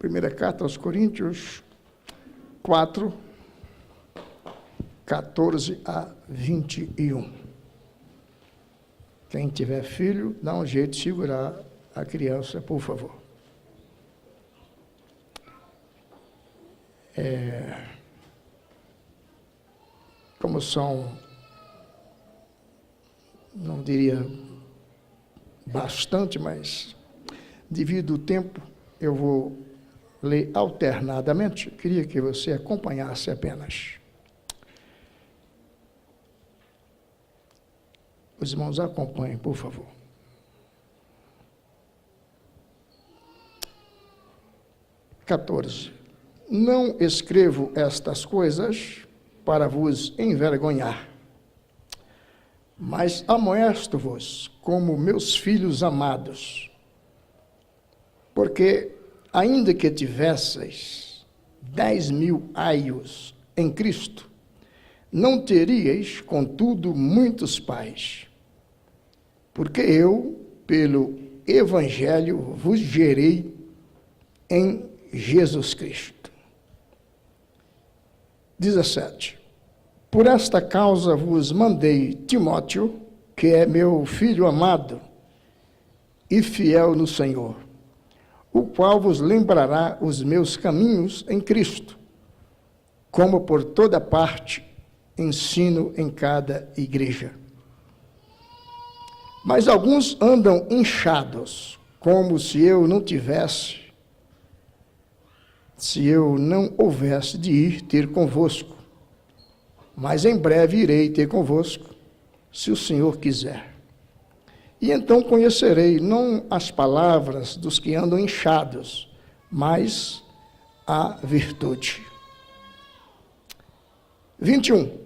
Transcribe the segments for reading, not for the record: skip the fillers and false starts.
Primeira carta aos Coríntios 4, 14 a 21. Quem tiver filho, dá um jeito de segurar a criança, por favor. Como são, não diria bastante, mas devido ao tempo, eu vou ler alternadamente. Eu queria que você acompanhasse apenas. Os irmãos acompanhem, por favor. Não escrevo estas coisas para vos envergonhar, mas amoesto-vos como meus filhos amados, porque, ainda que tivesseis 10.000 aios em Cristo, não teríeis, contudo, muitos pais, porque eu, pelo Evangelho, vos gerei em Jesus Cristo. 17. Por esta causa vos mandei Timóteo, que é meu filho amado e fiel no Senhor, o qual vos lembrará os meus caminhos em Cristo, como por toda parte ensino em cada igreja. Mas alguns andam inchados, como se eu não houvesse de ir ter convosco. Mas em breve irei ter convosco, se o Senhor quiser. E então conhecerei não as palavras dos que andam inchados, mas a virtude. 21.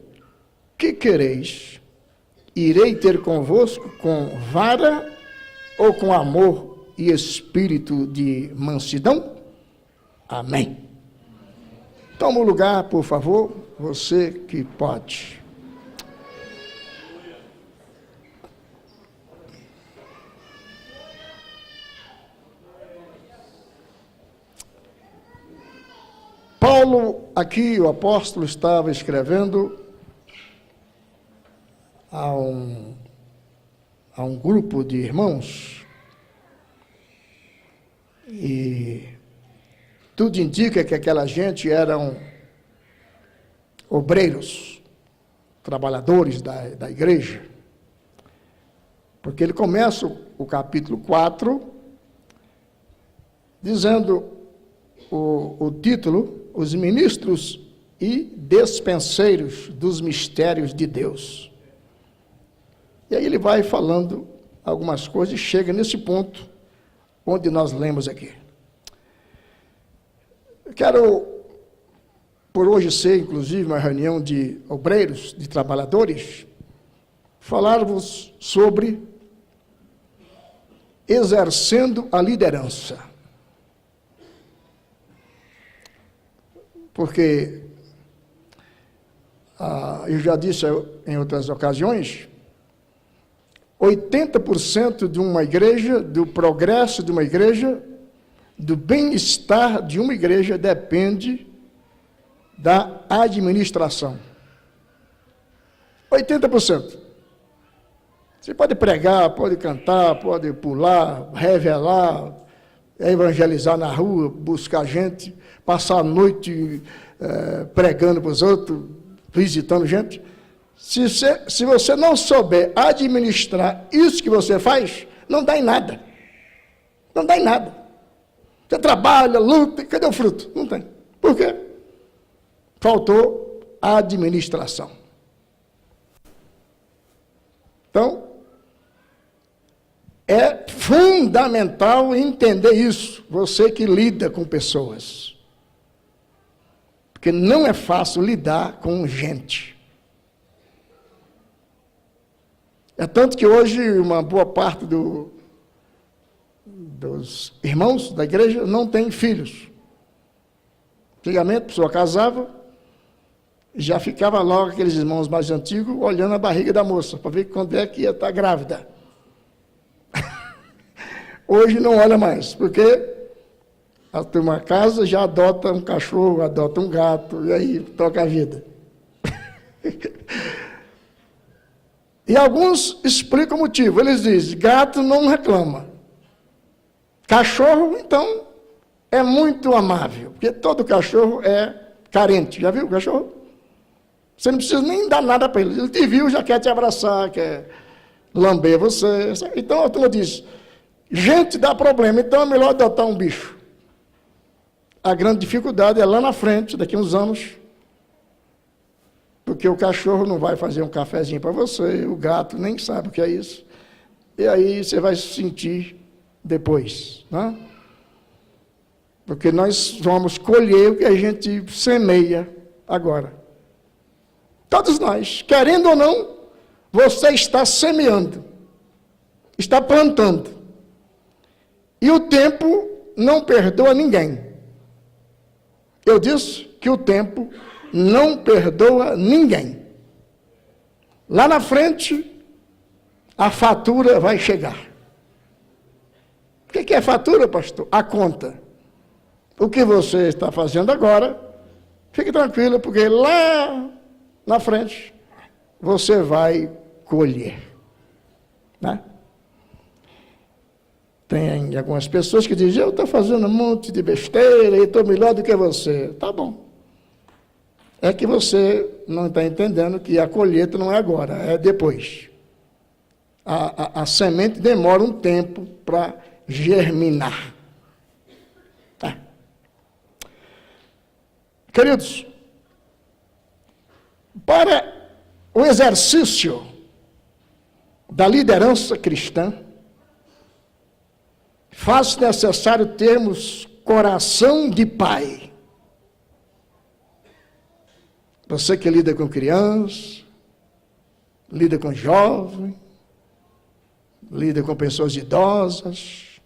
Que quereis? Irei ter convosco com vara ou com amor e espírito de mansidão? Amém. Toma o lugar, por favor, você que pode. Paulo, aqui o apóstolo estava escrevendo a um grupo de irmãos, e tudo indica que aquela gente eram obreiros, trabalhadores da igreja, porque ele começa o capítulo 4 dizendo o título: os ministros e despenseiros dos mistérios de Deus. E aí ele vai falando algumas coisas e chega nesse ponto onde nós lemos aqui. Eu quero, por hoje ser, inclusive, uma reunião de obreiros, de trabalhadores, falar-vos sobre exercendo a liderança. Porque, eu já disse em outras ocasiões, 80% de uma igreja, do progresso de uma igreja, do bem-estar de uma igreja depende da administração. 80%. Você pode pregar, pode cantar, pode pular, revelar, evangelizar na rua, buscar gente, passar a noite pregando para os outros, visitando gente. Se você não souber administrar isso que você faz, não dá em nada. Não dá em nada. Você trabalha, luta, cadê o fruto? Não tem. Por quê? Faltou administração. Então, é fundamental entender isso, você que lida com pessoas. Porque não é fácil lidar com gente. É tanto que hoje uma boa parte dos irmãos da igreja não tem filhos. Antigamente, a pessoa casava, já ficava logo aqueles irmãos mais antigos olhando a barriga da moça, para ver quando é que ia estar grávida. Hoje não olha mais, porque A turma casa, já adota um cachorro, adota um gato, e aí toca a vida. E alguns explicam o motivo. Eles dizem, gato não reclama. Cachorro, então, é muito amável, porque todo cachorro é carente. Já viu o cachorro? Você não precisa nem dar nada para ele. Ele te viu, já quer te abraçar, quer lamber você. Então a turma diz, gente dá problema, então é melhor adotar um bicho. A grande dificuldade é lá na frente, daqui a uns anos, porque o cachorro não vai fazer um cafezinho para você, o gato nem sabe o que é isso. E aí você vai se sentir depois, né? Porque nós vamos colher o que a gente semeia agora. Todos nós, querendo ou não, você está semeando, está plantando. E o tempo não perdoa ninguém. Eu disse que o tempo não perdoa ninguém. Lá na frente, a fatura vai chegar. O que é fatura, pastor? A conta. O que você está fazendo agora, fique tranquilo, porque lá na frente você vai colher. Né? Tem algumas pessoas que dizem, eu estou fazendo um monte de besteira e estou melhor do que você. Tá bom. É que você não está entendendo que a colheita não é agora, é depois. A semente demora um tempo para germinar. Tá. Queridos, para o exercício da liderança cristã, faz necessário termos coração de pai. Você que lida com crianças, lida com jovens, lida com pessoas idosas.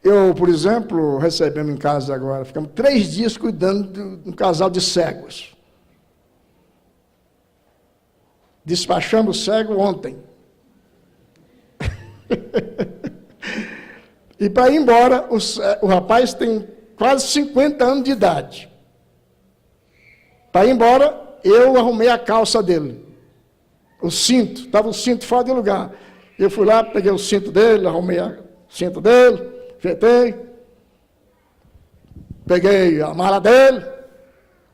Eu, por exemplo, recebemos em casa agora, ficamos 3 dias cuidando de um casal de cegos. Despachamos o cego ontem. E para ir embora, o rapaz tem quase 50 anos de idade. Para ir embora, eu arrumei a calça dele. O cinto, estava o cinto fora de lugar. Eu fui lá, peguei o cinto dele, arrumei o cinto dele, fetei. Peguei a mala dele,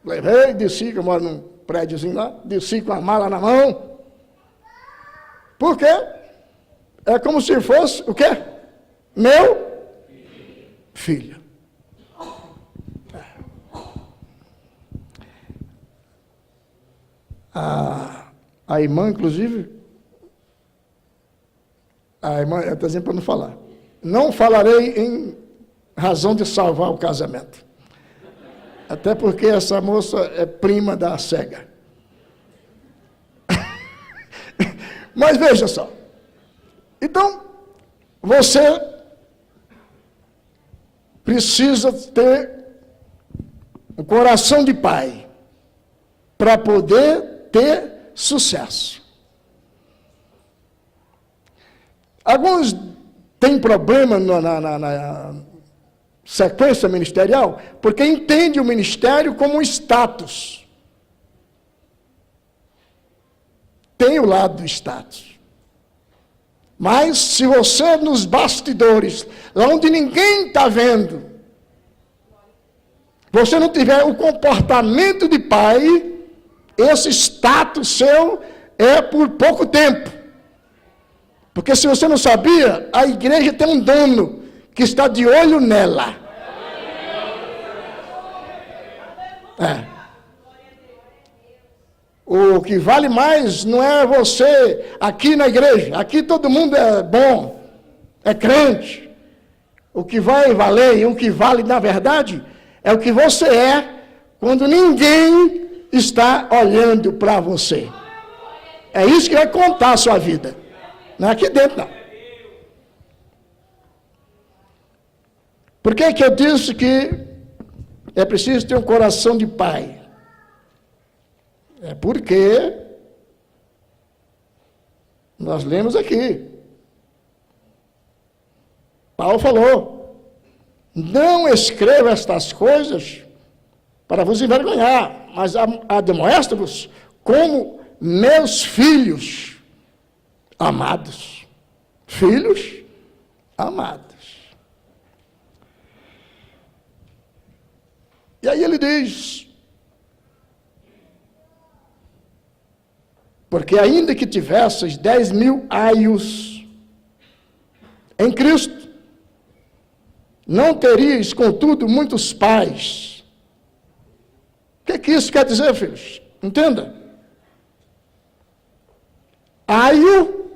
levei, desci, que eu moro num prédiozinho lá, desci com a mala na mão. Por quê? É como se fosse, o quê? Meu filho. A irmã, inclusive, a irmã está dizendo para não falar. Não falarei em razão de salvar o casamento. Até porque essa moça é prima da cega. Mas veja só. Então, você precisa ter um coração de pai para poder ter sucesso. Alguns têm problema na sequência ministerial porque entendem o ministério como um status. Tem o lado do status. Mas se você nos bastidores, lá onde ninguém está vendo, você não tiver o comportamento de pai, esse status seu é por pouco tempo. Porque se você não sabia, a igreja tem um dono que está de olho nela. O que vale mais não é você aqui na igreja. Aqui todo mundo é bom, é crente. O que vai valer e o que vale, na verdade, é o que você é quando ninguém está olhando para você. É isso que vai contar a sua vida. Não é aqui dentro, não. Por que eu disse que é preciso ter um coração de pai? É porque nós lemos aqui. Paulo falou, não escrevo estas coisas para vos envergonhar, mas admoesto-vos como meus filhos amados. Filhos amados. E aí ele diz, porque ainda que tivesseis 10.000 aios em Cristo, não teríeis, contudo, muitos pais. O que isso quer dizer, filhos? Entenda. Aio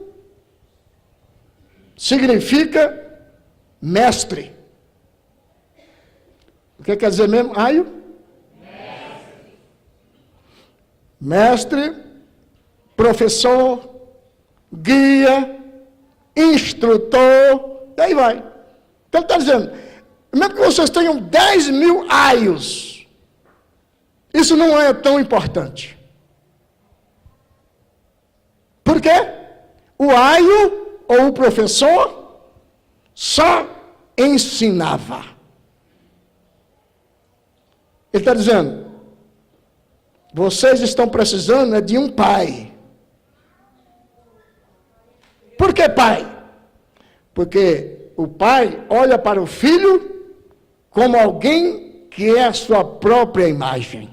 significa mestre. O que quer dizer mesmo, aio? Mestre, professor, guia, instrutor, e aí vai. Então ele está dizendo, mesmo que vocês tenham 10.000 aios, isso não é tão importante. Por quê? O aio ou o professor só ensinava. Ele está dizendo, vocês estão precisando de um pai. Por que pai? Porque o pai olha para o filho como alguém que é a sua própria imagem.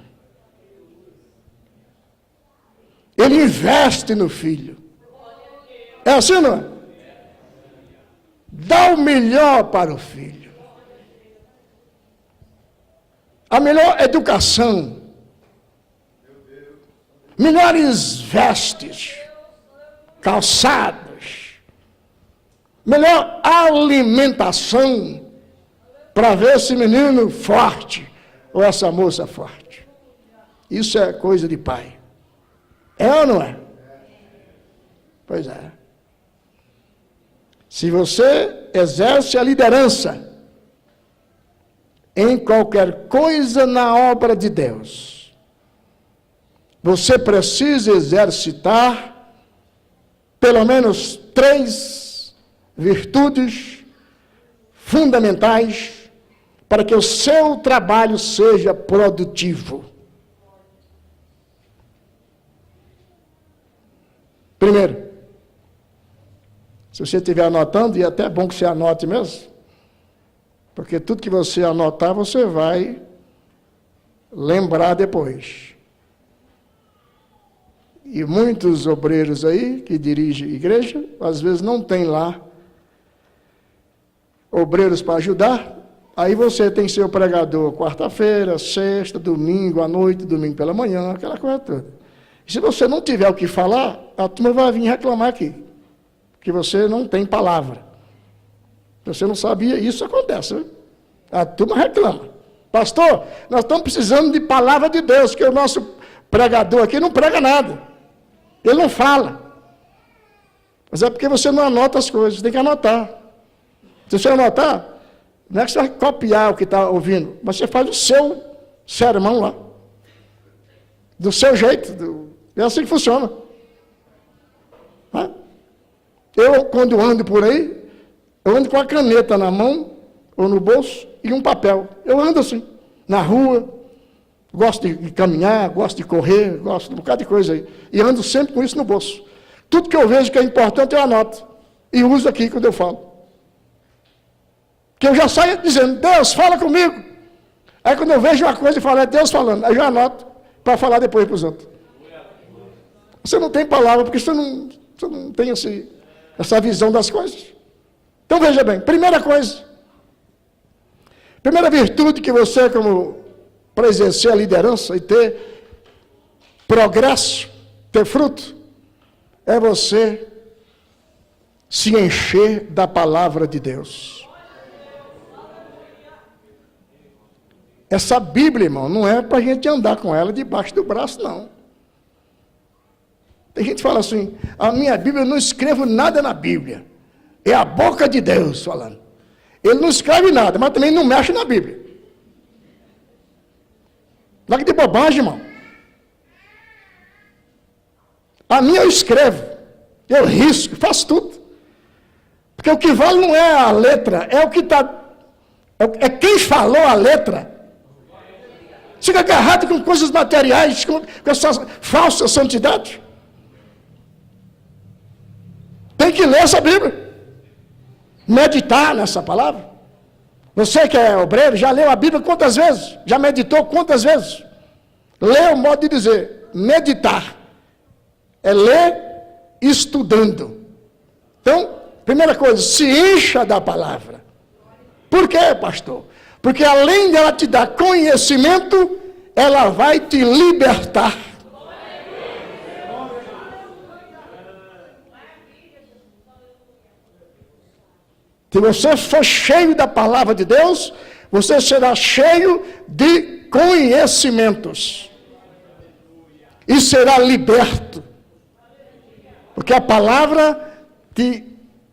Ele investe no filho. É assim, não é? Dá o melhor para o filho. A melhor educação. Melhores vestes. Calçados. Melhor alimentação. Para ver esse menino forte. Ou essa moça forte. Isso é coisa de pai. É ou não é? Pois é. Se você exerce a liderança em qualquer coisa na obra de Deus, você precisa exercitar pelo menos 3 virtudes fundamentais para que o seu trabalho seja produtivo. Primeiro, se você estiver anotando, e é até bom que você anote mesmo, porque tudo que você anotar, você vai lembrar depois. E muitos obreiros aí, que dirigem igreja, às vezes não tem lá obreiros para ajudar, aí você tem seu pregador quarta-feira, sexta, domingo à noite, domingo pela manhã, aquela coisa toda. E se você não tiver o que falar, a turma vai vir reclamar aqui, que você não tem palavra. Você não sabia, isso acontece, né? A turma reclama. Pastor, nós estamos precisando de palavra de Deus, que o nosso pregador aqui não prega nada. Ele não fala. Mas é porque você não anota as coisas, tem que anotar. Se você anotar, não é que você vai copiar o que está ouvindo, mas você faz o seu sermão lá. Do seu jeito, é assim que funciona. Eu, quando ando por aí, eu ando com a caneta na mão, ou no bolso, e um papel. Eu ando assim, na rua, gosto de caminhar, gosto de correr, gosto de um bocado de coisa aí. E ando sempre com isso no bolso. Tudo que eu vejo que é importante, eu anoto. E uso aqui quando eu falo. Que eu já saio dizendo, Deus, fala comigo. Aí quando eu vejo uma coisa e falo, é Deus falando, aí eu anoto para falar depois para os outros. Você não tem palavra, porque você não tem essa visão das coisas. Então veja bem, primeira coisa, primeira virtude que você, como para exercer a liderança e ter progresso, ter fruto, é você se encher da palavra de Deus. Essa Bíblia, irmão, não é para a gente andar com ela debaixo do braço, não. Tem gente que fala assim, a minha Bíblia, eu não escrevo nada na Bíblia. É a boca de Deus falando. Ele não escreve nada, mas também não mexe na Bíblia. Larga de bobagem, irmão. A minha eu escrevo, eu risco, faço tudo. Porque o que vale não é a letra, é o que está É quem falou a letra. Fica agarrado com coisas materiais, com essa falsa santidade. Tem que ler essa Bíblia. Meditar nessa palavra. Você que é obreiro, já leu a Bíblia quantas vezes? Já meditou quantas vezes? Ler é o modo de dizer. Meditar. É ler estudando. Então, primeira coisa, se encha da palavra. Por quê, pastor? Porque além de ela te dar conhecimento, ela vai te libertar. Se você for cheio da palavra de Deus, você será cheio de conhecimentos. E será liberto. Porque a palavra te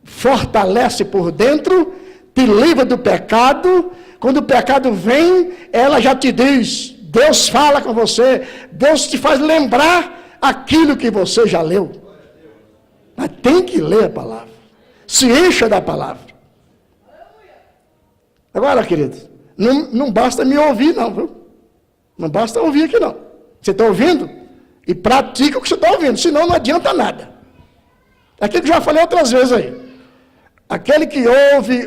fortalece por dentro, te livra do pecado. Quando o pecado vem, ela já te diz, Deus fala com você, Deus te faz lembrar aquilo que você já leu. Mas tem que ler a palavra. Se encha da palavra. Agora, querido, não basta me ouvir não, viu? Não basta ouvir aqui não. Você está ouvindo? E pratica o que você está ouvindo, senão não adianta nada. Aquilo que eu já falei outras vezes aí. Aquele que ouve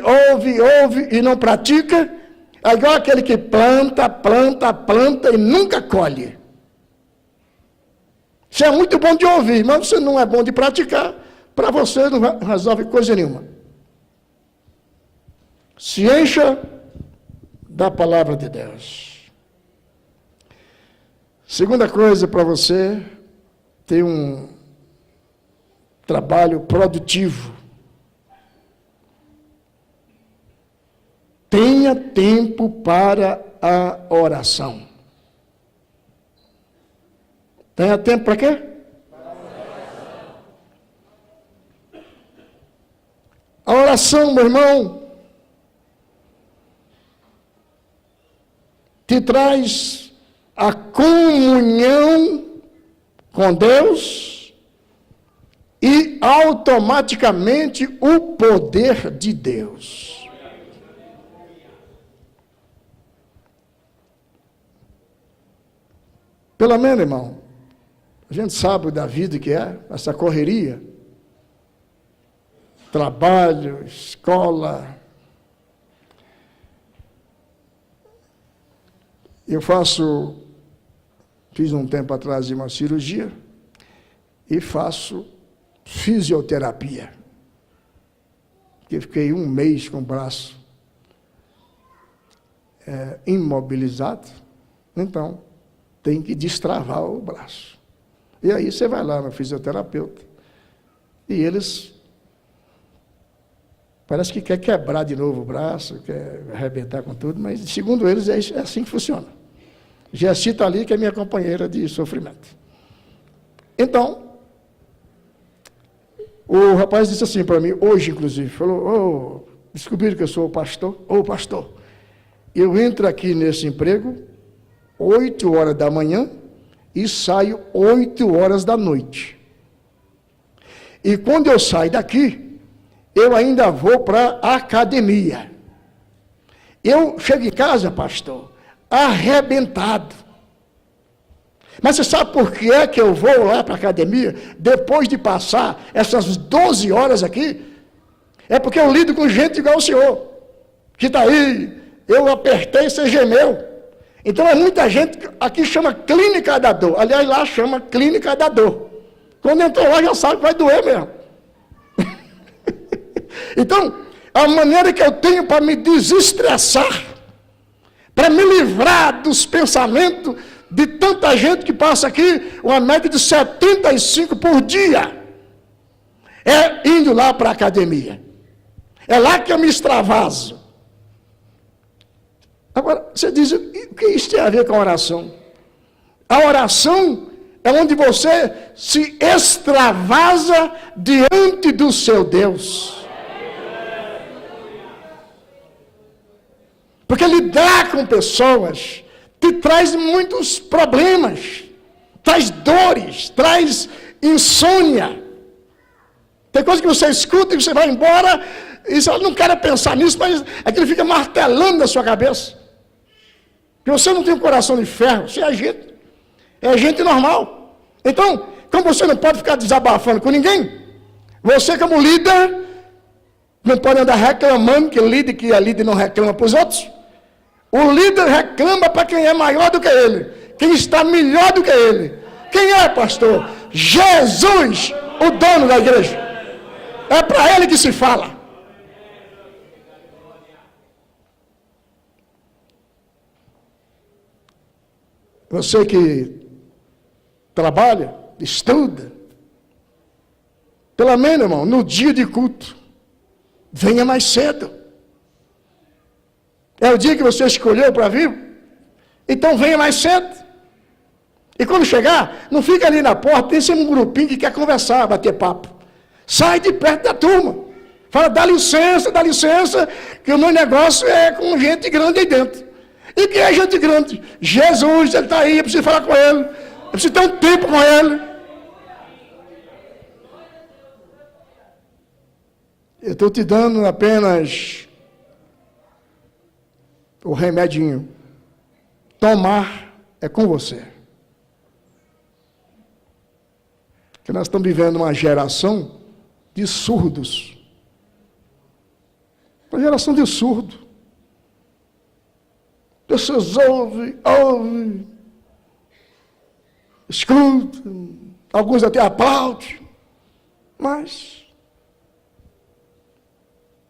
e não pratica, é igual aquele que planta e nunca colhe. Você é muito bom de ouvir, mas você não é bom de praticar, para você não resolve coisa nenhuma. Se encha da palavra de Deus. Segunda coisa para você ter um trabalho produtivo. Tenha tempo para a oração. Tenha tempo para quê? A oração, meu irmão, te traz a comunhão com Deus e automaticamente o poder de Deus. Pelo menos, irmão, a gente sabe da vida que é, essa correria, trabalho, escola. Eu fiz um tempo atrás uma cirurgia e faço fisioterapia. Eu fiquei 1 mês com o braço imobilizado, então tem que destravar o braço. E aí você vai lá no fisioterapeuta e eles parece que quer quebrar de novo o braço, quer arrebentar com tudo, mas segundo eles é assim que funciona. Gessi está ali, que é minha companheira de sofrimento. Então, o rapaz disse assim para mim, hoje inclusive, falou, descobriram que eu sou pastor? Pastor, eu entro aqui nesse emprego 8 horas da manhã e saio 8 horas da noite. E quando eu saio daqui, eu ainda vou para a academia. Eu chego em casa, pastor, arrebentado. Mas você sabe por que é que eu vou lá para a academia, depois de passar essas 12 horas aqui? É porque eu lido com gente igual o senhor, que está aí, eu apertei, você gemeu. Então é muita gente, aqui chama clínica da dor, aliás lá chama clínica da dor. Quando entrou lá já sabe que vai doer mesmo. Então, a maneira que eu tenho para me desestressar, para me livrar dos pensamentos de tanta gente que passa aqui, uma média de 75 por dia, é indo lá para a academia. É lá que eu me extravaso. Agora, você diz, o que isso tem a ver com a oração? A oração é onde você se extravasa diante do seu Deus. Porque lidar com pessoas te traz muitos problemas, traz dores, traz insônia. Tem coisa que você escuta e você vai embora Isso eu não quero pensar nisso, mas aquilo fica martelando na sua cabeça. Porque você não tem um coração de ferro, você é gente normal. Então, como você não pode ficar desabafando com ninguém, você como líder, não pode andar reclamando que a líder não reclama para os outros. O líder reclama para quem é maior do que ele, quem está melhor do que ele. Quem é, pastor? Jesus, o dono da igreja. É para ele que se fala. Você que trabalha, estuda, pelo menos, irmão, no dia de culto, venha mais cedo. É o dia que você escolheu para vir? Então venha mais cedo. E quando chegar, não fica ali na porta, tem sempre um grupinho que quer conversar, bater papo. Sai de perto da turma. Fala, dá licença, que o meu negócio é com gente grande aí dentro. E quem é gente grande? Jesus, ele está aí, eu preciso falar com ele. Eu preciso ter um tempo com ele. Eu estou te dando apenas o remedinho. Tomar é com você. Porque nós estamos vivendo uma geração de surdos. Uma geração de surdo. Pessoas ouvem, escutam, alguns até aplaudem, mas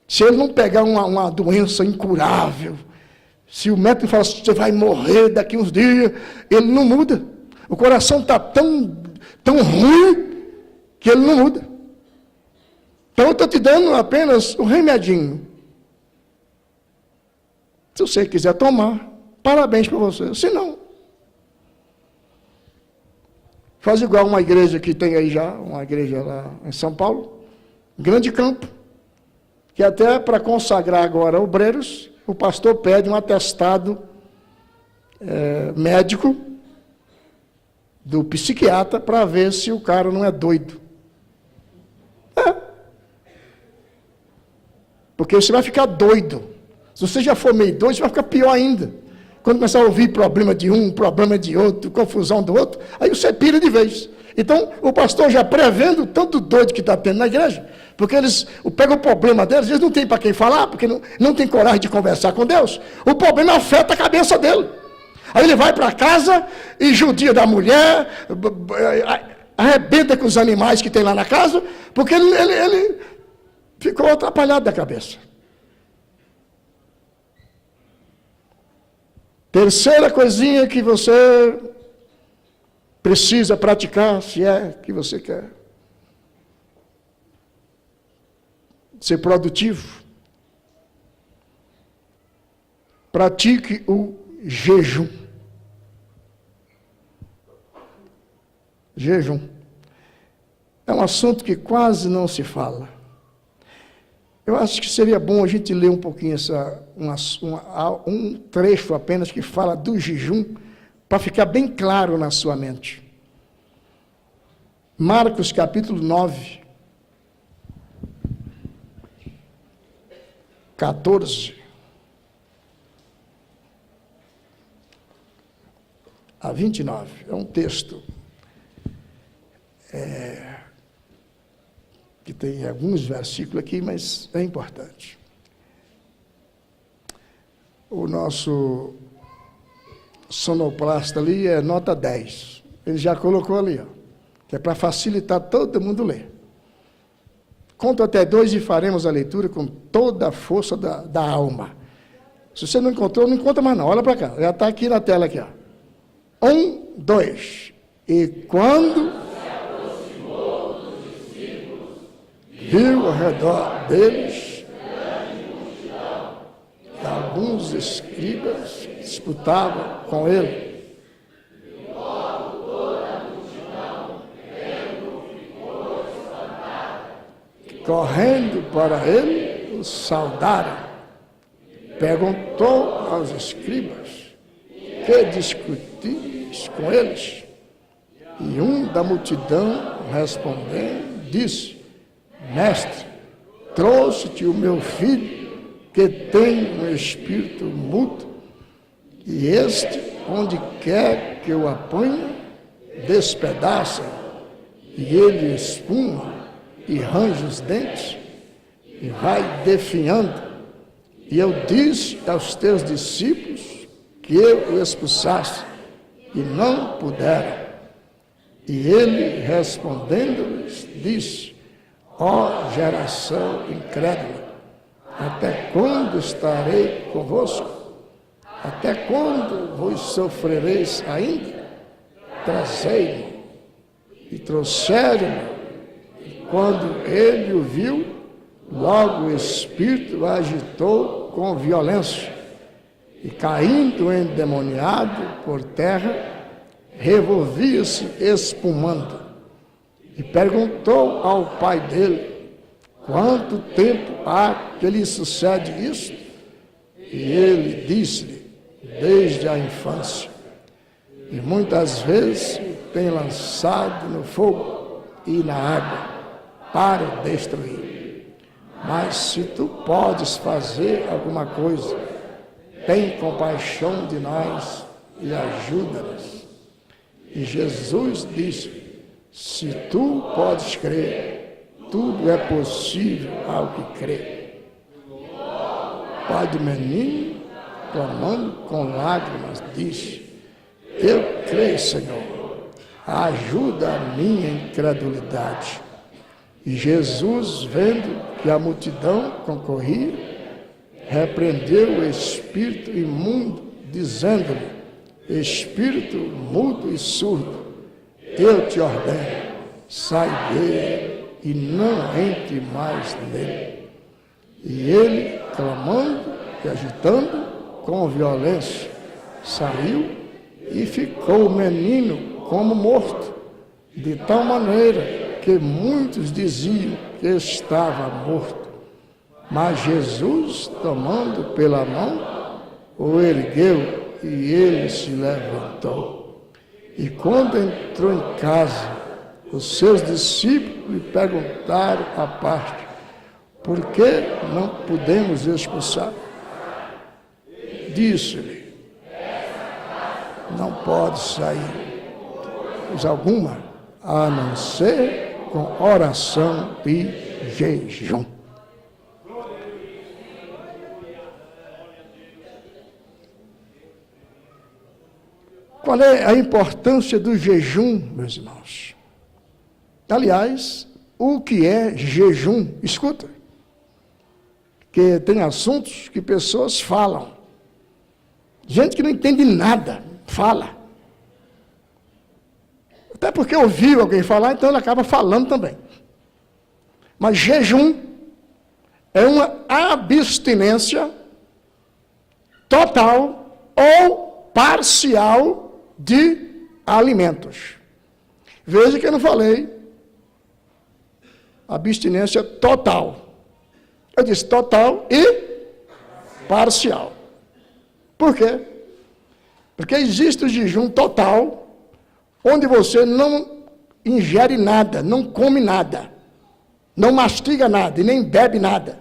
se ele não pegar uma doença incurável, se o médico fala assim, você vai morrer daqui uns dias, ele não muda. O coração está tão ruim que ele não muda. Então eu estou te dando apenas um remedinho. Se você quiser tomar, parabéns para você. Se não, faz igual uma igreja que tem aí já, uma igreja lá em São Paulo, grande campo, que até para consagrar agora obreiros, o pastor pede um atestado médico do psiquiatra para ver se o cara não é doido. Porque você vai ficar doido. Se você já for meio doido, você vai ficar pior ainda. Quando começar a ouvir problema de um, problema de outro, confusão do outro, aí você pira de vez. Então, o pastor já prevendo tanto doido que está tendo na igreja, porque eles pegam o problema deles, eles não têm para quem falar, porque não tem coragem de conversar com Deus. O problema afeta a cabeça dele. Aí ele vai para casa e judia da mulher, arrebenta com os animais que tem lá na casa, porque ele ficou atrapalhado da cabeça. Terceira coisinha que você precisa praticar, se é que você quer ser produtivo, pratique o jejum. Jejum. É um assunto que quase não se fala. Eu acho que seria bom a gente ler um pouquinho um trecho apenas que fala do jejum, para ficar bem claro na sua mente. Marcos capítulo 9, 14 a 29. É um texto que tem alguns versículos aqui, mas é importante. O nosso sonoplasta ali é nota 10. Ele já colocou ali, que é para facilitar todo mundo ler. Conto até 2 e faremos a leitura com toda a força da alma. Se você não encontrou, não encontra mais não. Olha para cá, já está aqui na tela aqui. 1, 2. E quando viu ao redor deles alguns escribas que disputavam com ele. Correndo para ele, o saudaram. Perguntou aos escribas: que discutis com eles? E um da multidão, respondendo, disse: Mestre, trouxe-te o meu filho, que tem um espírito mudo, e este, onde quer que eu a ponha, despedaça, e ele espuma e range os dentes, e vai definhando. E eu disse aos teus discípulos que eu o expulsasse, e não puderam. E ele, respondendo-lhes, disse: ó geração incrédula, até quando estarei convosco? Até quando vos sofrereis ainda? Trazei-me. E trouxeram-me. E quando ele o viu, logo o espírito o agitou com violência. E caindo endemoniado por terra, revolvia-se espumando. E perguntou ao pai dele: quanto tempo há que lhe sucede isto? E ele disse-lhe: desde a infância. E muitas vezes o tem lançado no fogo e na água para o destruir. Mas se tu podes fazer alguma coisa, tem compaixão de nós e ajuda-nos. E Jesus disse: se tu podes crer, tudo é possível ao que crê. O pai do menino, clamando com lágrimas, disse: eu creio, Senhor, ajuda a minha incredulidade. E Jesus, vendo que a multidão concorria, repreendeu o espírito imundo, dizendo-lhe: espírito mudo e surdo, eu te ordeno, sai dele e não entre mais nele. E ele, clamando e agitando com violência, saiu e ficou o menino como morto, de tal maneira que muitos diziam que estava morto. Mas Jesus, tomando pela mão, o ergueu e ele se levantou. E quando entrou em casa, os seus discípulos lhe perguntaram à parte: por que não podemos expulsar? Disse-lhe: não pode sair, coisa alguma, a não ser com oração e jejum. Qual é a importância do jejum, meus irmãos? Aliás, o que é jejum? Escuta, que tem assuntos que pessoas falam. Gente que não entende nada, fala. Até porque ouviu alguém falar, então ele acaba falando também. Mas jejum é uma abstinência total ou parcial de alimentos. Veja que eu não falei abstinência total. Eu disse total e parcial. Por quê? Porque existe o jejum total, onde você não ingere nada, não come nada, não mastiga nada e nem bebe nada.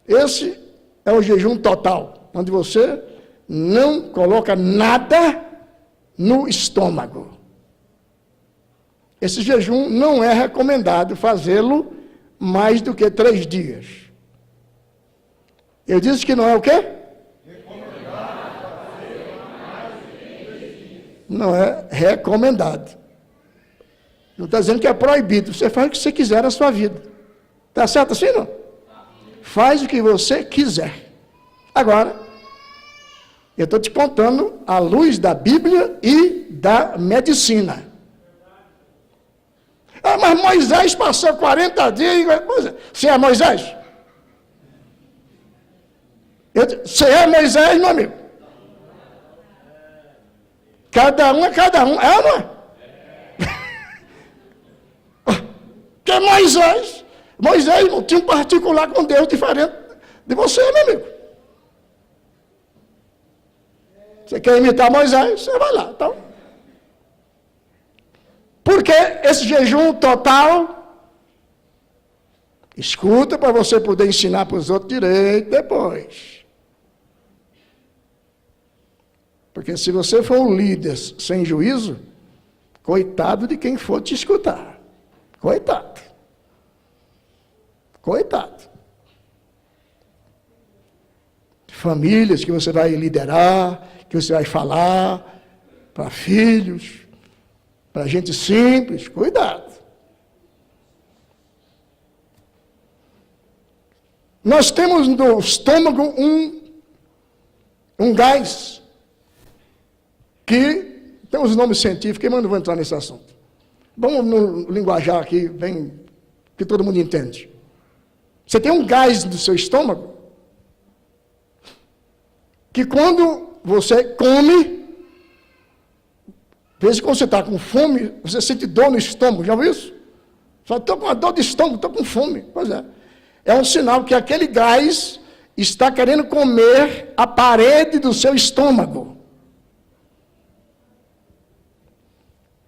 Esse é o jejum total, onde você não coloca nada no estômago. Esse jejum não é recomendado fazê-lo mais do que 3 dias. Eu disse que não é o quê? Não é recomendado. Não está dizendo que é proibido. Você faz o que você quiser na sua vida. Está certo assim, não? Faz o que você quiser. Agora, eu estou te contando à luz da Bíblia e da medicina. Ah, mas Moisés passou 40 dias. Você é Moisés? Você é Moisés, meu amigo? Cada um é cada um. É ou não é? Porque Moisés irmão, tinha um particular com Deus diferente de você, meu amigo. Você quer imitar Moisés? Você vai lá, então. Porque esse jejum total Escuta para você poder ensinar para os outros direito depois. Porque se você for um líder sem juízo, coitado de quem for te escutar. Coitado. Coitado. Famílias que você vai liderar, que você vai falar, para filhos, para gente simples, cuidado. Nós temos no estômago um gás, que tem os nomes científicos, mas não vou entrar nesse assunto. Vamos no linguajar aqui, bem, que todo mundo entende. Você tem um gás no seu estômago, que quando você come, às vezes quando você está com fome, você sente dor no estômago, já viu isso? Só estou com uma dor de estômago, estou com fome. Pois é. É um sinal que aquele gás está querendo comer a parede do seu estômago.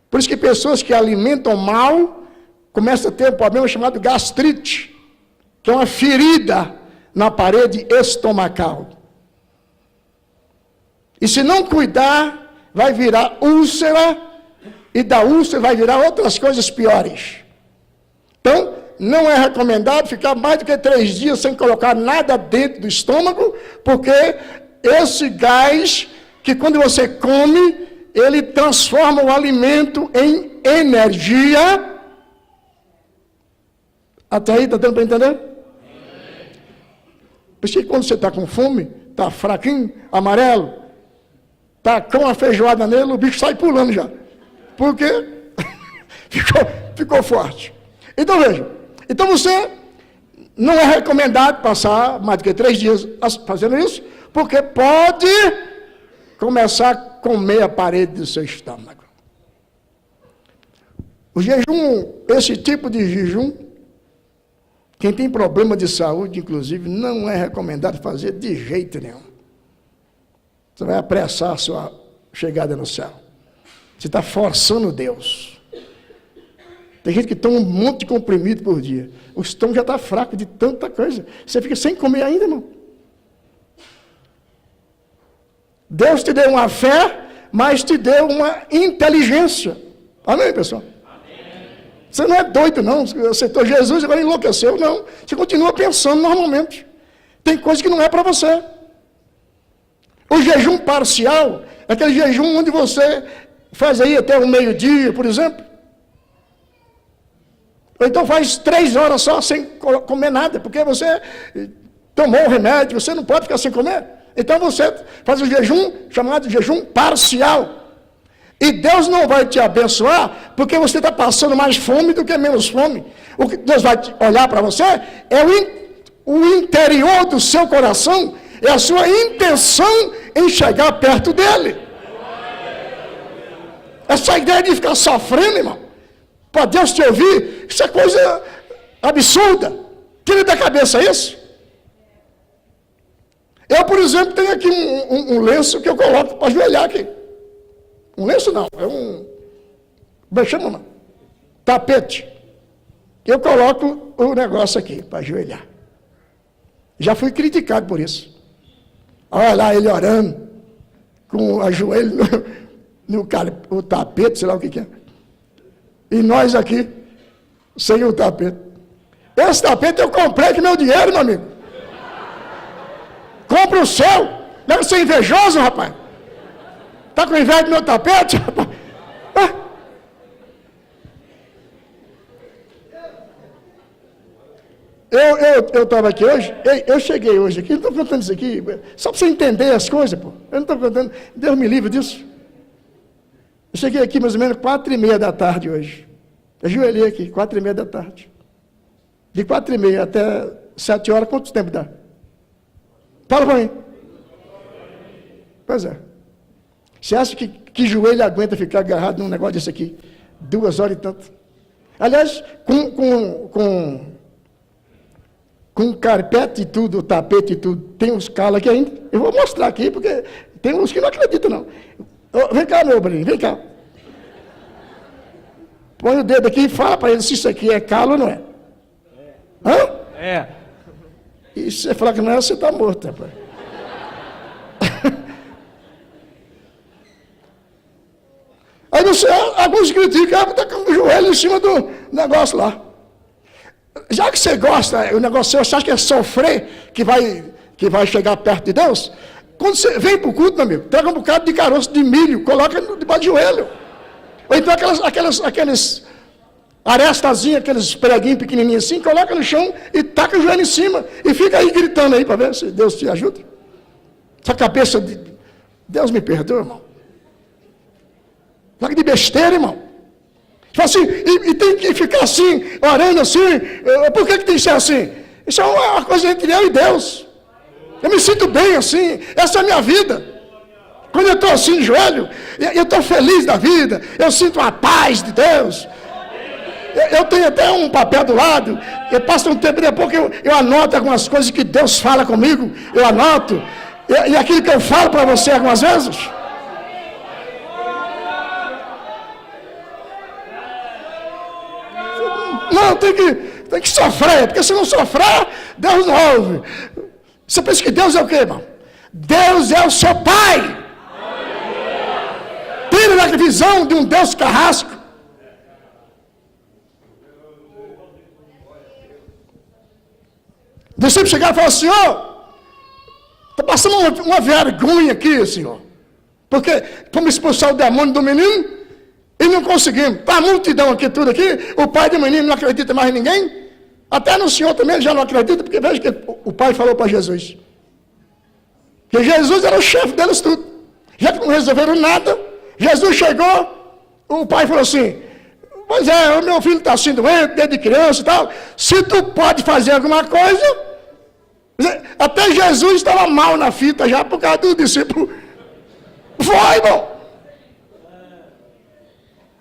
Por isso que pessoas que alimentam mal começam a ter um problema chamado gastrite, que é uma ferida na parede estomacal. E se não cuidar, vai virar úlcera, e da úlcera vai virar outras coisas piores. Então, não é recomendado ficar mais do que 3 dias sem colocar nada dentro do estômago, porque esse gás, que quando você come, ele transforma o alimento em energia. Até aí, está dando para entender? Por isso que quando você está com fome, está fraquinho, amarelo, está com a feijoada nele, o bicho sai pulando já. Porque ficou forte. Então veja, então você não é recomendado passar mais do que 3 dias fazendo isso, porque pode começar a comer a parede do seu estômago. O jejum, esse tipo de jejum, quem tem problema de saúde, inclusive, não é recomendado fazer de jeito nenhum. Você vai apressar a sua chegada no céu. Você está forçando Deus. Tem gente que toma um monte de comprimido por dia. O estômago já está fraco de tanta coisa. Você fica sem comer ainda, irmão. Deus te deu uma fé, mas te deu uma inteligência. Amém, pessoal? Amém. Você não é doido, não. Você aceitou Jesus e agora enlouqueceu, não. Você continua pensando normalmente. Tem coisa que não é para você. O jejum parcial é aquele jejum onde você faz aí até o meio-dia, por exemplo. Ou então faz 3 horas só sem comer nada, porque você tomou o remédio, você não pode ficar sem comer. Então você faz o jejum chamado jejum parcial. E Deus não vai te abençoar porque você está passando mais fome do que menos fome. O que Deus vai olhar para você é o interior do seu coração, é a sua intenção em chegar perto dele. Essa ideia de ficar sofrendo, irmão, para Deus te ouvir, isso é coisa absurda. Tira da cabeça isso. Eu, por exemplo, tenho aqui um lenço que eu coloco para ajoelhar aqui. Um lenço não, é um... Como é que chama? Tapete. Eu coloco o negócio aqui para ajoelhar. Já fui criticado por isso. Olha lá ele orando, com o ajoelho no tapete, sei lá o que é. E nós aqui, sem o tapete. Esse tapete eu comprei com meu dinheiro, meu amigo. Compra o seu. Deve ser invejoso, rapaz. Está com inveja do meu tapete, rapaz? Eu estava aqui hoje, eu cheguei hoje aqui, não estou contando isso aqui, só para você entender as coisas, pô. Eu não estou contando, Deus me livre disso. Eu cheguei aqui mais ou menos 4:30 da tarde hoje. Eu ajoelhei aqui, 4:30 da tarde. De 4:30 até 7 horas, quanto tempo dá? Fala para mim. Pois é. Você acha que joelho aguenta ficar agarrado num negócio desse aqui? 2 horas e tanto. Aliás, com carpete e tudo, tapete e tudo, tem uns calos aqui ainda. Eu vou mostrar aqui, porque tem uns que não acreditam, não. Vem cá, meu Bruno, vem cá. Põe o dedo aqui e fala para ele se isso aqui é calo ou não é. Hã? E se você falar que não é, você está morto, rapaz. Aí alguns criticam, está com o joelho em cima do negócio lá. Já que você gosta, o negócio, você acha que é sofrer que vai chegar perto de Deus? Quando você vem para o culto, meu amigo, pega um bocado de caroço de milho, coloca debaixo do joelho. Ou então aqueles arestazinhos, aqueles preguinhos pequenininhos assim, coloca no chão e taca o joelho em cima. E fica aí gritando aí para ver se Deus te ajuda. Essa cabeça de... Deus me perdoa, irmão. Fala de besteira, irmão. Tipo assim, e tem que ficar assim, orando assim. Por que tem que ser assim? Isso é uma coisa entre eu e Deus. Eu me sinto bem assim. Essa é a minha vida. Quando eu estou assim, de joelho, eu estou feliz da vida. Eu sinto a paz de Deus. Eu tenho até um papel do lado. Eu passo um tempo, depois que eu anoto algumas coisas que Deus fala comigo. Eu anoto. E aquilo que eu falo para você algumas vezes. Não, tem que sofrer, porque se não sofrer, Deus não ouve. Você pensa que Deus é o quê, irmão? Deus é o seu Pai. Tira da visão de um Deus carrasco. O discípulo chegar e falar, Senhor, está passando uma vergonha aqui, Senhor. Porque vamos expulsar o demônio do menino e não conseguimos. Está a multidão aqui, tudo aqui. O pai do menino não acredita mais em ninguém. Até no Senhor também ele já não acredita, porque veja que o pai falou para Jesus. Que Jesus era o chefe deles tudo. Já que não resolveram nada, Jesus chegou, o pai falou assim, pois é, o meu filho está assim doente, desde criança e tal. Se tu pode fazer alguma coisa... Até Jesus estava mal na fita já por causa do discípulo. Foi, irmão.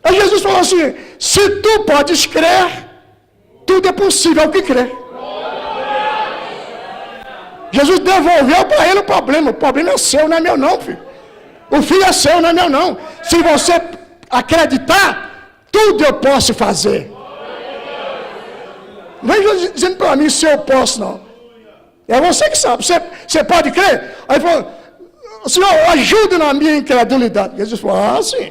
Aí Jesus falou assim, se tu podes crer, tudo é possível ao que crer. Jesus devolveu para ele o problema. O problema é seu, não é meu não, filho. O filho é seu, não é meu não. Se você acreditar, tudo eu posso fazer. Não é Jesus dizendo para mim se eu posso, não. É você que sabe. Você pode crer? Aí falou, Senhor, ajuda na minha incredulidade. Jesus falou, sim.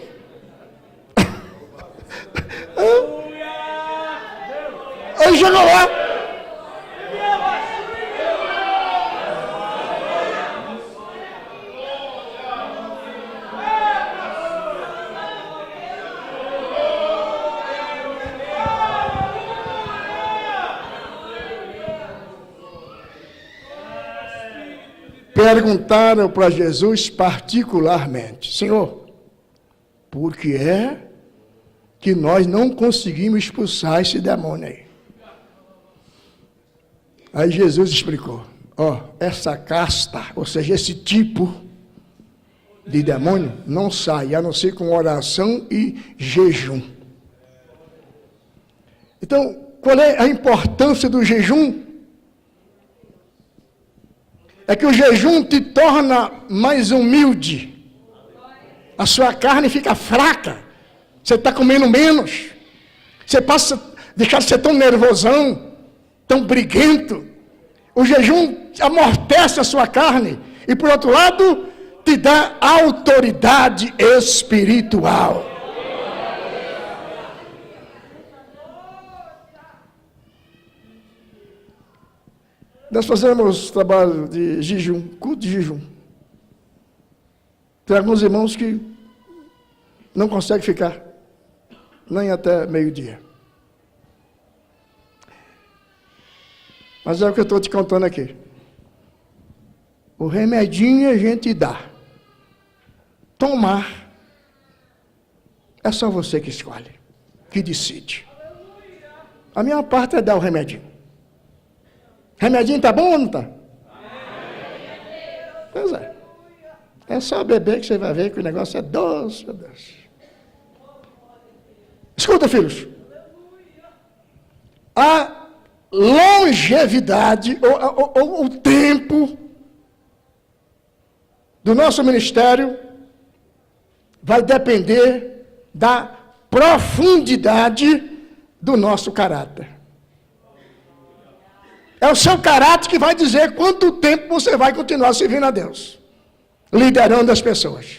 Aí chegou lá. Perguntaram para Jesus particularmente, Senhor, por que é que nós não conseguimos expulsar esse demônio aí? Aí Jesus explicou, essa casta, ou seja, esse tipo de demônio não sai, a não ser com oração e jejum. Então, qual é a importância do jejum? É que o jejum te torna mais humilde. A sua carne fica fraca. Você está comendo menos. Você passa a deixar de ser tão nervosão, tão briguento. O jejum amortece a sua carne. E por outro lado, te dá autoridade espiritual. Nós fazemos trabalho de jejum, culto de jejum. Tem alguns irmãos que não conseguem ficar nem até meio-dia. Mas é o que eu estou te contando aqui. O remedinho a gente dá. Tomar é só você que escolhe, que decide. A minha parte é dar o remedinho. Remedinho tá bom ou não tá? Pois é. É só beber que você vai ver que o negócio é doce, meu Deus. Escuta, filhos. A longevidade, ou o tempo do nosso ministério vai depender da profundidade do nosso caráter. É o seu caráter que vai dizer quanto tempo você vai continuar servindo a Deus, liderando as pessoas.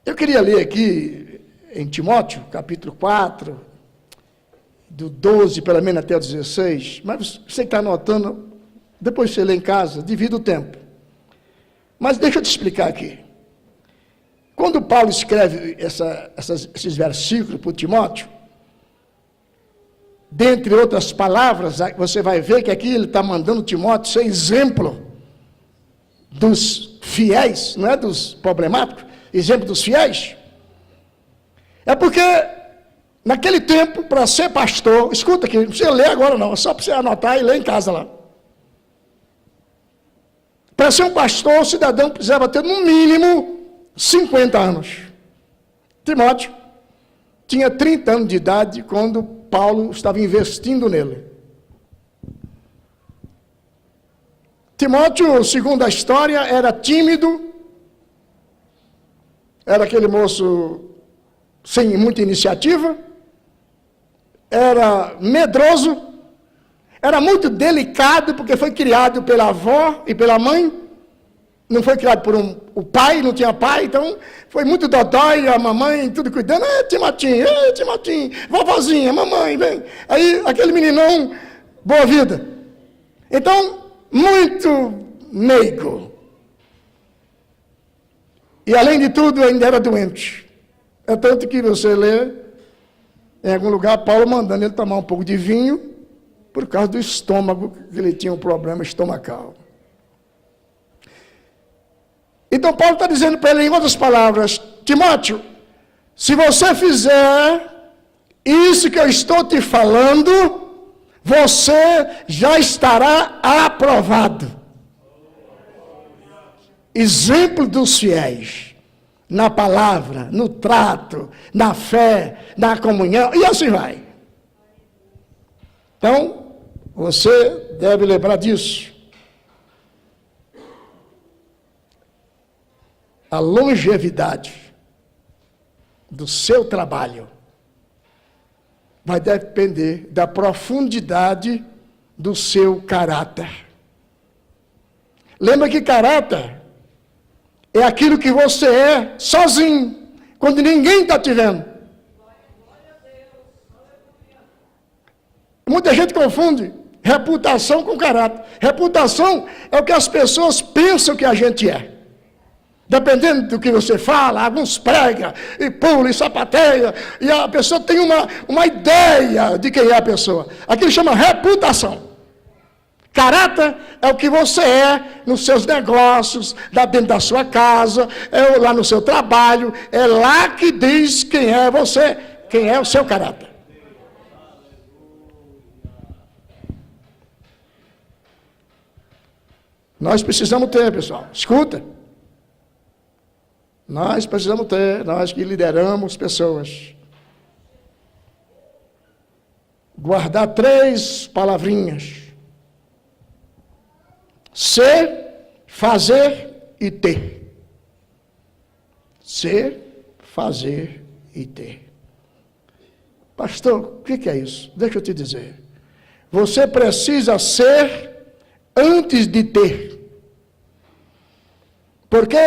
Eu queria ler aqui em Timóteo, capítulo 4, do 12, pelo menos até o 16, mas você que está anotando, depois você lê em casa, divida o tempo. Mas deixa eu te explicar aqui. Quando Paulo escreve esses versículos para Timóteo, dentre outras palavras, você vai ver que aqui ele está mandando Timóteo ser exemplo dos fiéis, não é dos problemáticos, exemplo dos fiéis. É porque, naquele tempo, para ser pastor, escuta aqui, não precisa ler agora não, é só para você anotar e ler em casa lá. Para ser um pastor, o cidadão precisava ter, no mínimo, 50 anos. Timóteo tinha 30 anos de idade quando Paulo estava investindo nele. Timóteo, segundo a história, era tímido, era aquele moço sem muita iniciativa, era medroso, era muito delicado, porque foi criado pela avó e pela mãe, não foi criado por o pai, não tinha pai, então foi muito dodói, a mamãe, tudo cuidando, Timotinho, vovozinha, mamãe, vem. Aí, aquele meninão, boa vida. Então, muito meigo. E, além de tudo, ainda era doente. É tanto que você lê, em algum lugar, Paulo mandando ele tomar um pouco de vinho, por causa do estômago, que ele tinha um problema estomacal. Então, Paulo está dizendo para ele, em outras palavras, Timóteo, se você fizer isso que eu estou te falando, você já estará aprovado. Exemplo dos fiéis, na palavra, no trato, na fé, na comunhão, e assim vai. Então, você deve lembrar disso. A longevidade do seu trabalho vai depender da profundidade do seu caráter. Lembra que caráter é aquilo que você é sozinho, quando ninguém está te vendo. Muita gente confunde reputação com caráter. Reputação é o que as pessoas pensam que a gente é. Dependendo do que você fala, alguns pregam e pulam e sapateia, e a pessoa tem uma ideia de quem é a pessoa. Aquilo chama reputação. Caráter é o que você é nos seus negócios, lá dentro da sua casa, é lá no seu trabalho, é lá que diz quem é você, quem é o seu caráter. Nós precisamos ter, pessoal, escuta. Nós precisamos ter, nós que lideramos pessoas, guardar 3 palavrinhas: ser, fazer e ter. Ser, fazer e ter. Pastor, o que é isso? Deixa eu te dizer. Você precisa ser antes de ter. Porque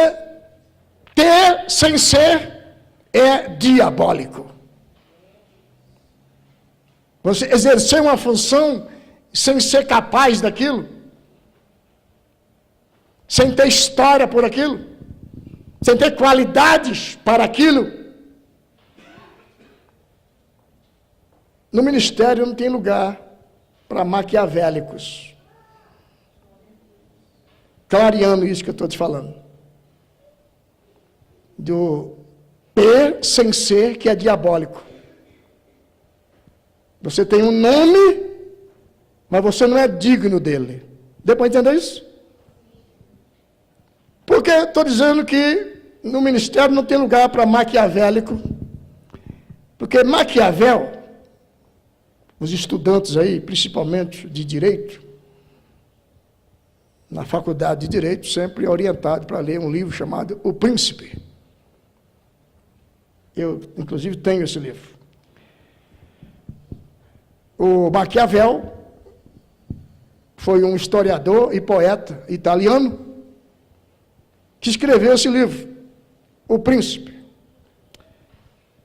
ter sem ser é diabólico. Você exercer uma função sem ser capaz daquilo, sem ter história por aquilo, sem ter qualidades para aquilo. No ministério não tem lugar para maquiavélicos. Clareando isso que eu estou te falando. Do ter sem ser, que é diabólico. Você tem um nome, mas você não é digno dele. Deu para entender isso? Porque estou dizendo que no ministério não tem lugar para maquiavélico. Porque Maquiavel, os estudantes aí, principalmente de direito, na faculdade de direito, sempre é orientado para ler um livro chamado O Príncipe. Eu, inclusive, tenho esse livro. O Maquiavel foi um historiador e poeta italiano que escreveu esse livro, O Príncipe.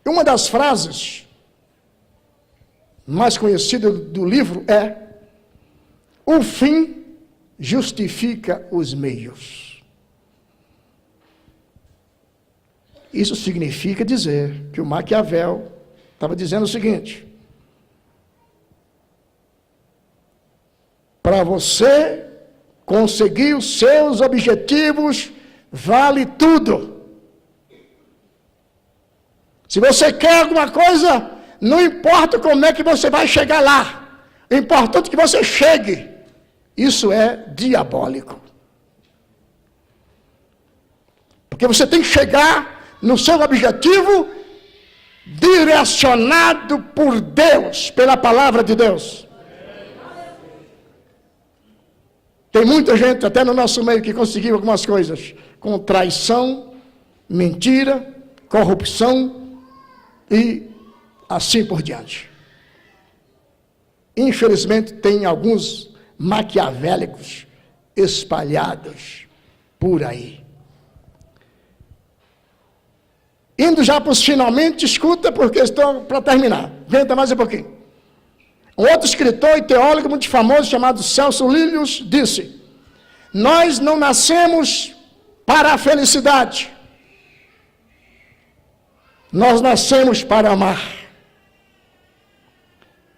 E uma das frases mais conhecidas do livro é: o fim justifica os meios. Isso significa dizer que o Maquiavel estava dizendo o seguinte: para você conseguir os seus objetivos, vale tudo. Se você quer alguma coisa, não importa como é que você vai chegar lá. O importante é que você chegue. Isso é diabólico. Porque você tem que chegar no seu objetivo direcionado por Deus, pela palavra de Deus. Tem muita gente, até no nosso meio, que conseguiu algumas coisas com traição, mentira, corrupção e assim por diante. Infelizmente, tem alguns maquiavélicos espalhados por aí. Indo já para os finalmente, escuta, porque estou para terminar. Venta mais um pouquinho. Um outro escritor e teólogo muito famoso, chamado Celso Lílios, disse: nós não nascemos para a felicidade. Nós nascemos para amar.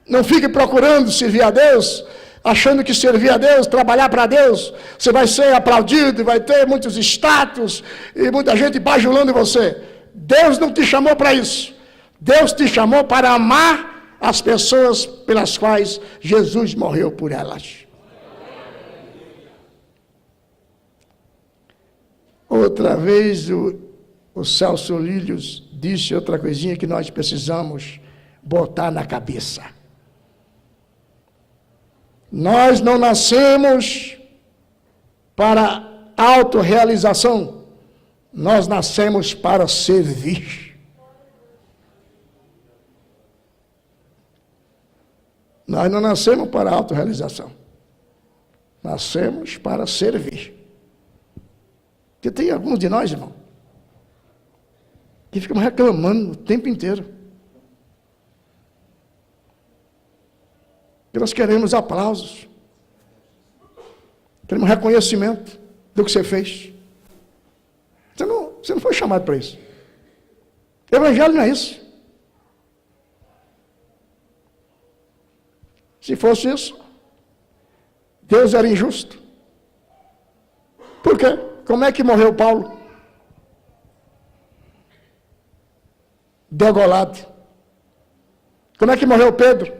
Não fique procurando servir a Deus, achando que servir a Deus, trabalhar para Deus, você vai ser aplaudido, vai ter muitos status e muita gente bajulando você. Deus não te chamou para isso. Deus te chamou para amar as pessoas pelas quais Jesus morreu por elas. Outra vez o Celso Lílios disse outra coisinha que nós precisamos botar na cabeça. Nós não nascemos para autorrealização, nós nascemos para servir. Nós não nascemos para autorrealização, nascemos para servir. Porque tem alguns de nós, irmão, que ficam reclamando o tempo inteiro. Que nós queremos aplausos, queremos reconhecimento do que você fez. Você não foi chamado para isso. Evangelho não é isso. Se fosse isso, Deus era injusto. Por quê? Como é que morreu Paulo? Degolado. Como é que morreu Pedro?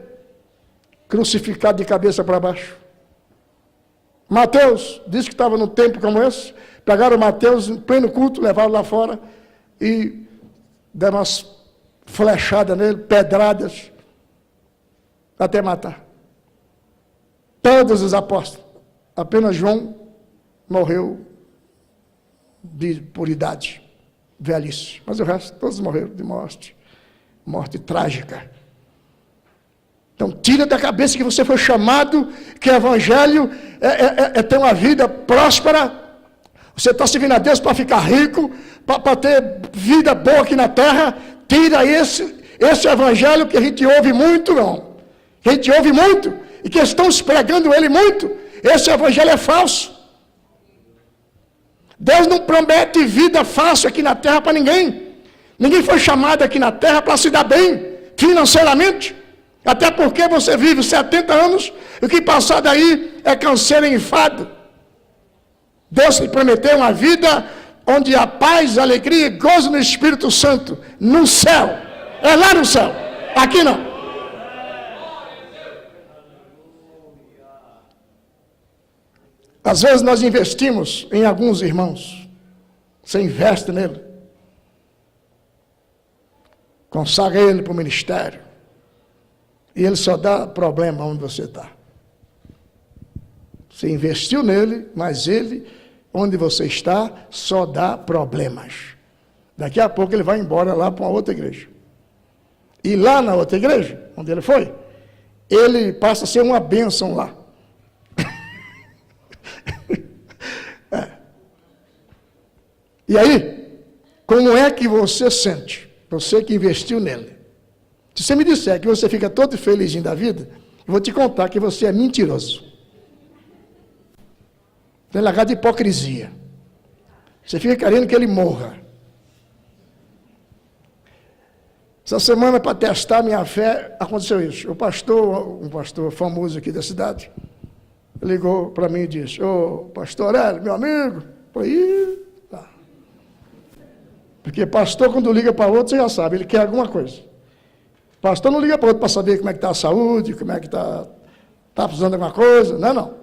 Crucificado de cabeça para baixo. Mateus disse que estava num templo como esse, pegaram Mateus em pleno culto, levaram lá fora e deram umas flechadas nele, pedradas, até matar. Todos os apóstolos. Apenas João morreu por idade, velhice. Mas o resto, todos morreram de morte trágica. Então, tira da cabeça que você foi chamado, que o evangelho é ter uma vida próspera. Você está servindo a Deus para ficar rico, para ter vida boa aqui na terra. Tira esse evangelho que a gente ouve muito, não. Que a gente ouve muito, e que estão pregando ele muito. Esse evangelho é falso. Deus não promete vida fácil aqui na terra para ninguém. Ninguém foi chamado aqui na terra para se dar bem financeiramente. Até porque você vive 70 anos e o que passar daí é canseiro e enfado. Deus lhe prometeu uma vida onde há paz, alegria e gozo no Espírito Santo, no céu. É lá no céu, aqui não. Às vezes nós investimos em alguns irmãos. Você investe nele. Consagra ele para o ministério. E ele só dá problema onde você está. Você investiu nele, mas ele, onde você está, só dá problemas. Daqui a pouco ele vai embora lá para uma outra igreja. E lá na outra igreja, onde ele foi, ele passa a ser uma bênção lá. E aí, como é que você sente? Você que investiu nele. Se você me disser que você fica todo felizinho da vida, eu vou te contar que você é mentiroso. Tem largado de hipocrisia. Você fica querendo que ele morra. Essa semana, para testar minha fé, aconteceu isso. Um pastor famoso aqui da cidade, ligou para mim e disse: ô, pastor Hélio, meu amigo, tá. Porque pastor, quando liga para outro, você já sabe, ele quer alguma coisa. Pastor não liga para outro para saber como é que está a saúde, como é que está precisando de alguma coisa. Não.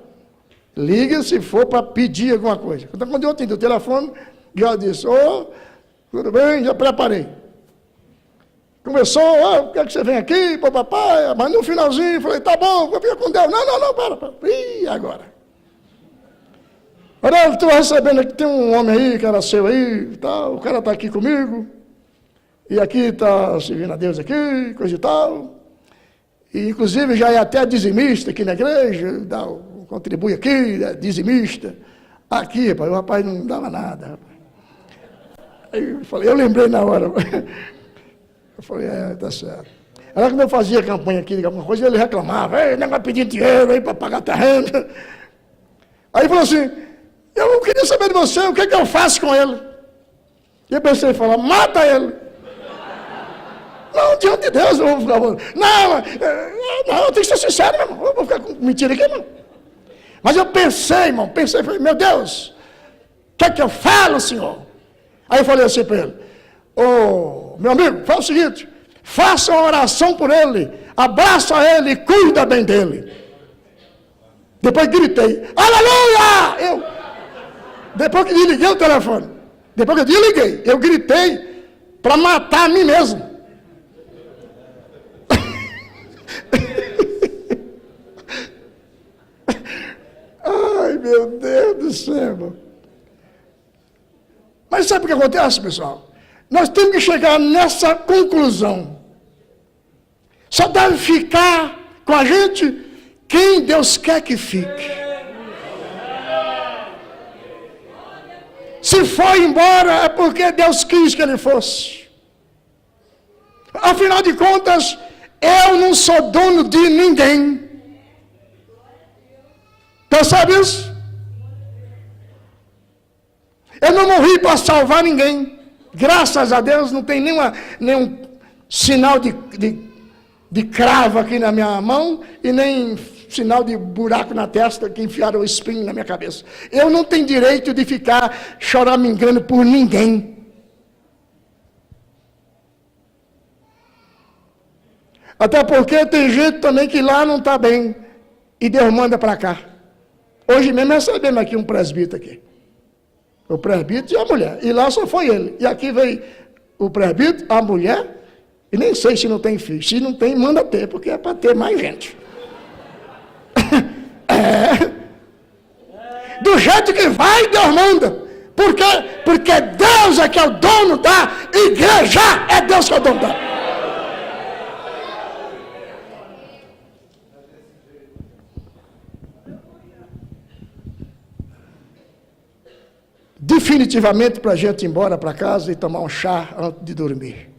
Liga se for para pedir alguma coisa. Então, quando eu atendi o telefone, já disse: ô, tudo bem, já preparei. Começou, quer que você venha aqui, papai, mas no finalzinho, falei: tá bom, vou ficar com Deus. Não, para. E agora? Olha, estou recebendo aqui, tem um homem aí, que era seu aí, tá, o cara está aqui comigo. E aqui está servindo a Deus aqui, coisa e tal. E, inclusive, já é até dizimista aqui na igreja, contribui aqui, é dizimista. Aqui, rapaz, o rapaz não dava nada. Rapaz. Aí eu lembrei na hora. Eu falei: tá certo. Aí, quando eu fazia campanha aqui de alguma coisa, ele reclamava: negócio pedindo dinheiro aí para pagar terreno. Aí falou assim: eu não queria saber de você, o que é que eu faço com ele? E eu pensei em falar: mata ele. Não, diante de Deus, eu vou ficar... Não, eu tenho que ser sincero, meu irmão. Eu vou ficar com mentira aqui, irmão. Mas eu pensei, falei: meu Deus, o que é que eu falo, senhor? Aí eu falei assim para ele: meu amigo, faz o seguinte, faça uma oração por ele, abraça ele e cuida bem dele. Depois gritei: aleluia! Depois que desliguei o telefone, depois que eu desliguei, eu gritei para matar a mim mesmo. Ai, meu Deus do céu. Mas sabe o que acontece, pessoal? Nós temos que chegar nessa conclusão. Só deve ficar com a gente quem Deus quer que fique. Se foi embora é porque Deus quis que ele fosse. Afinal de contas, eu não sou dono de ninguém. Percebe isso? Eu não morri para salvar ninguém. Graças a Deus não tem nenhum sinal de cravo aqui na minha mão e nem sinal de buraco na testa que enfiaram o espinho na minha cabeça. Eu não tenho direito de ficar choramingando por ninguém. Até porque tem gente também que lá não está bem e Deus manda para cá. Hoje mesmo recebemos aqui um presbítero aqui. O presbítero e a mulher. E lá só foi ele. E aqui veio o presbítero, a mulher, e nem sei se não tem filho. Se não tem, manda ter, porque é para ter mais gente. Do jeito que vai, Deus manda. Por quê? Porque Deus é que é o dono da igreja. É Deus que é o dono da. Definitivamente para a gente ir embora para casa e tomar um chá antes de dormir.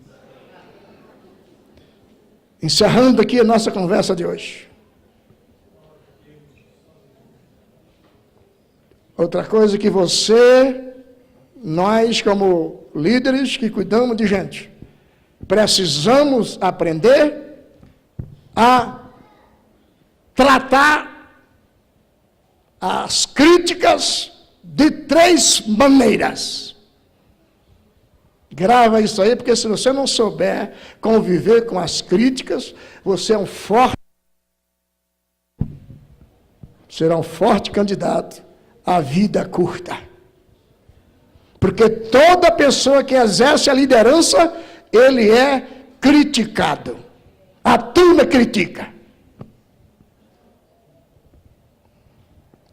Encerrando aqui a nossa conversa de hoje. Outra coisa que nós como líderes que cuidamos de gente, precisamos aprender a tratar as críticas de 3 maneiras. Grava isso aí, porque se você não souber conviver com as críticas, você é será um forte candidato à vida curta. Porque toda pessoa que exerce a liderança, ele é criticado. A turma critica.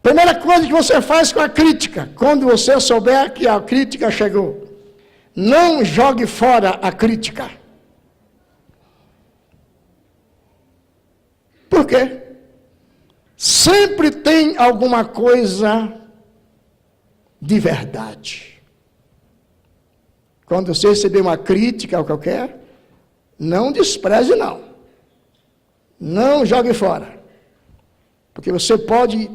Primeira coisa que você faz com a crítica, quando você souber que a crítica chegou, não jogue fora a crítica. Por Por quê? Sempre tem alguma coisa de verdade. Quando você receber uma crítica ou qualquer, não despreze, não. Não jogue fora. Porque você pode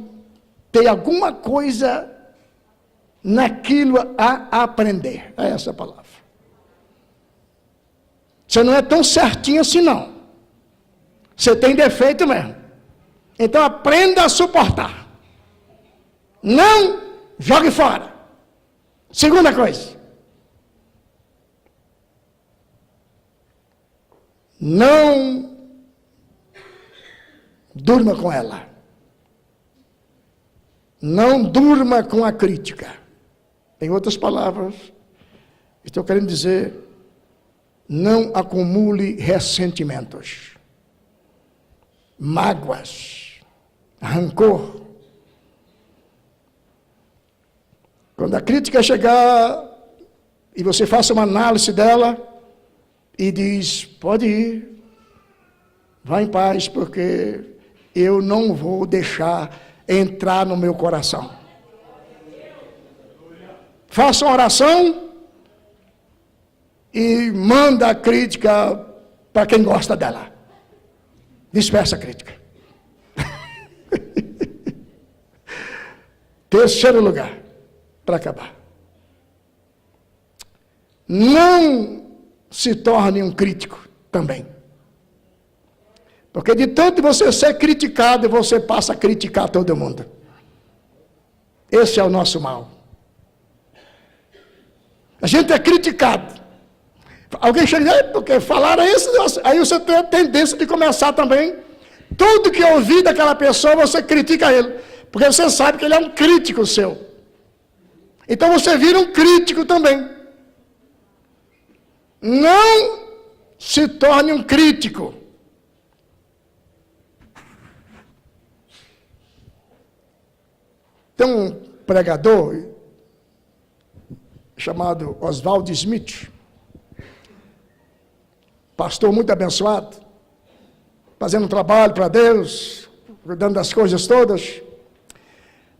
ter alguma coisa naquilo a aprender. É essa a palavra. Você não é tão certinho assim, não. Você tem defeito mesmo. Então aprenda a suportar. Não jogue fora. Segunda coisa. Não durma com ela. Não durma com a crítica. Em outras palavras, estou querendo dizer, não acumule ressentimentos, mágoas, rancor. Quando a crítica chegar e você faça uma análise dela e diz, pode ir, vá em paz, porque eu não vou deixar entrar no meu coração. Faça uma oração e manda a crítica para quem gosta dela. Dispersa a crítica. Terceiro lugar, para acabar. Não se torne um crítico também. Porque de tanto você ser criticado, você passa a criticar todo mundo. Esse é o nosso mal. A gente é criticado. Alguém chega e diz, porque falaram isso, aí você tem a tendência de começar também. Tudo que ouvir daquela pessoa, você critica ele. Porque você sabe que ele é um crítico seu. Então você vira um crítico também. Não se torne um crítico. Tem um pregador chamado Oswald Smith, pastor muito abençoado, fazendo um trabalho para Deus, cuidando das coisas todas,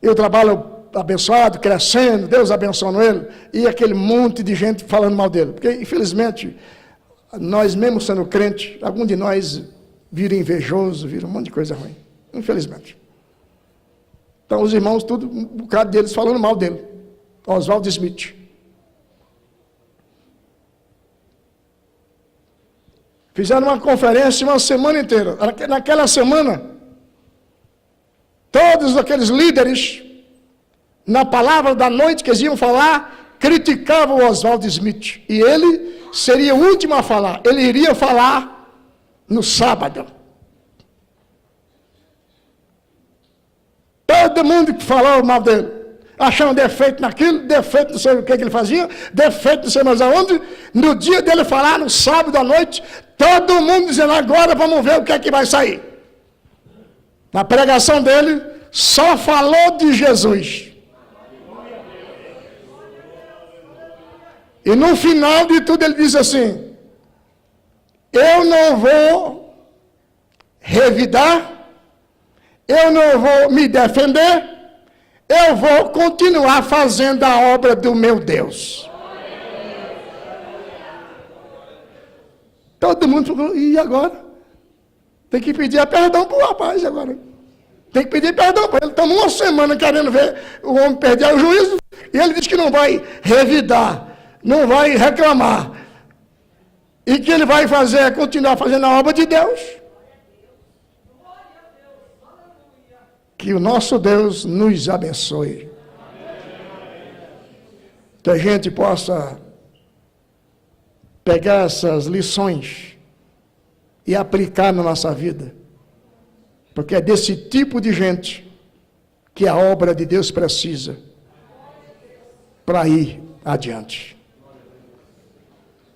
e o trabalho abençoado, crescendo, Deus abençoando ele, e aquele monte de gente falando mal dele, porque infelizmente, nós mesmo sendo crente, algum de nós vira invejoso, vira um monte de coisa ruim, infelizmente. Então os irmãos, tudo, um bocado deles falando mal dele, Oswald Smith. Fizeram uma conferência uma semana inteira. Naquela semana, todos aqueles líderes, na palavra da noite que eles iam falar, criticavam o Oswald Smith. E ele seria o último a falar. Ele iria falar no sábado. Todo mundo que falou mal dele, achando defeito naquilo, defeito não sei o que ele fazia, defeito não sei mais aonde. No dia dele falar, no sábado à noite, todo mundo dizendo, agora vamos ver o que é que vai sair. Na pregação dele, só falou de Jesus. E no final de tudo ele diz assim, eu não vou revidar, eu não vou me defender, eu vou continuar fazendo a obra do meu Deus. Todo mundo falou, e agora? Tem que pedir perdão para o rapaz agora. Tem que pedir perdão para ele. Estamos uma semana querendo ver o homem perder o juízo, e ele diz que não vai revidar, não vai reclamar, e que ele vai fazer, continuar fazendo a obra de Deus. Que o nosso Deus nos abençoe. Que a gente possa pegar essas lições e aplicar na nossa vida. Porque é desse tipo de gente que a obra de Deus precisa para ir adiante.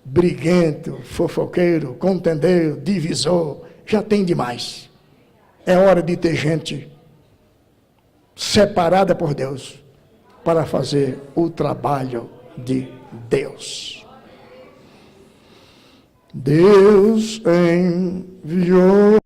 Briguento, fofoqueiro, contendeiro, divisor, já tem demais. É hora de ter gente separada por Deus para fazer o trabalho de Deus. Deus enviou